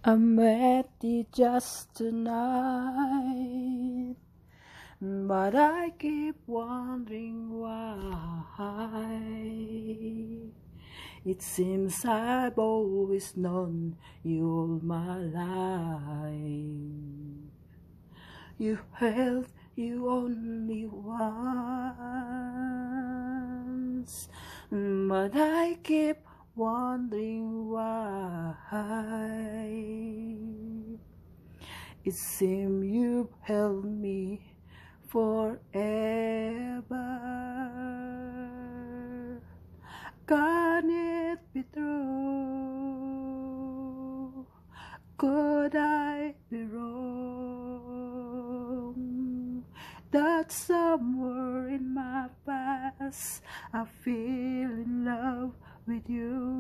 I met you just tonight, but I keep wondering why. It seems I've always known you all my life. You held you only once, but I keep wondering why. It seems you've held me forever. Can it be true? Could I be wrong? That somewhere in my past I feel in love with you.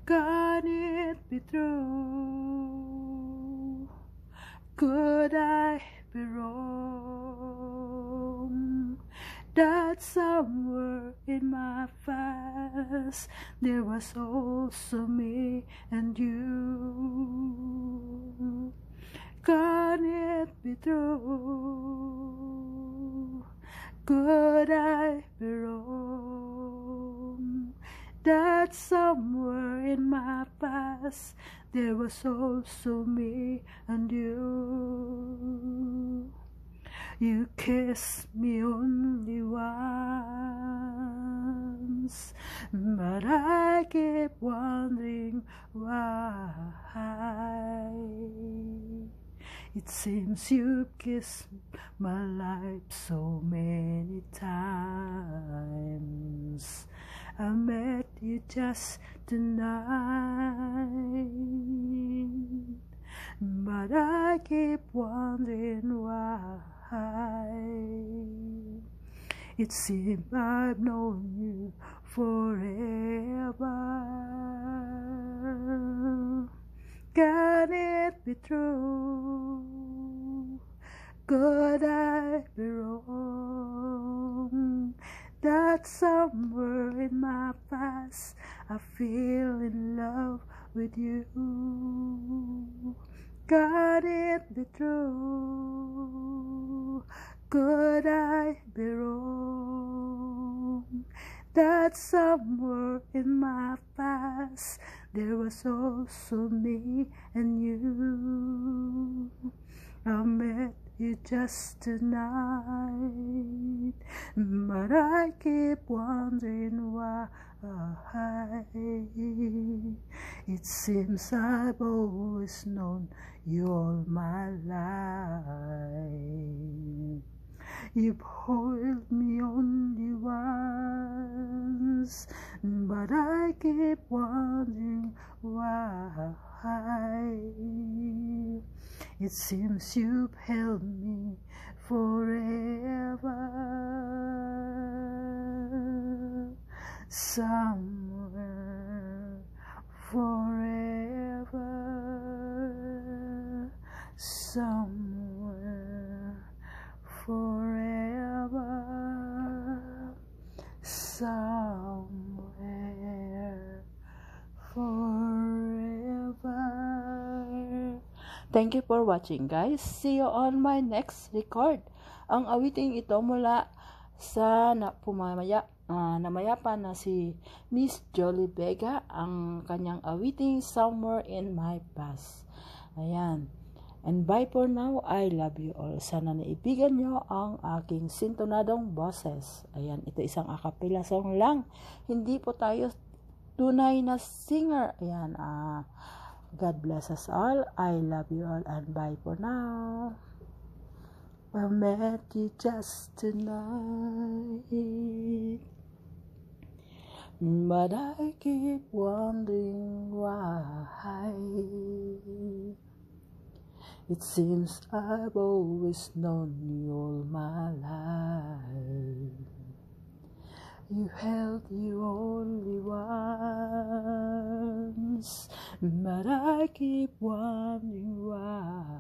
Can it be true? Could I be wrong? That somewhere in my past there was also me and you. Can it be true? Could I be wrong? That somewhere in my past there was also me and you. You kissed me only once, but I keep wondering why. It seems you kissed my life so many times. I met you just tonight, but I keep wondering why. It seems I've known you forever. Can it be true? Could I be wrong? That somewhere in my past I feel in love with you. Can it be true? Could I be wrong? That somewhere in my past there was also me and you. I met you just tonight, but I keep wondering why. It seems I've always known you all my life. You've held me only once, but I keep wondering why. It seems you've held me forever. Somewhere forever. Somewhere forever. Somewhere forever. Thank you for watching, guys. See you on my next record. Ang awiting ito mula sa namayapa na si Miss Jolie Vega. Ang kanyang awiting Somewhere in My Past. Ayan. And bye for now. I love you all. Sana naibigan nyo ang aking sintonadong boses. Ayan. Ito isang acapella song lang. Hindi po tayo tunay na singer. Ayan. God bless us all. I love you all and bye for now. I met you just tonight, but I keep wondering why. It seems I've always known you all my life. You held you only once, but I keep wondering why.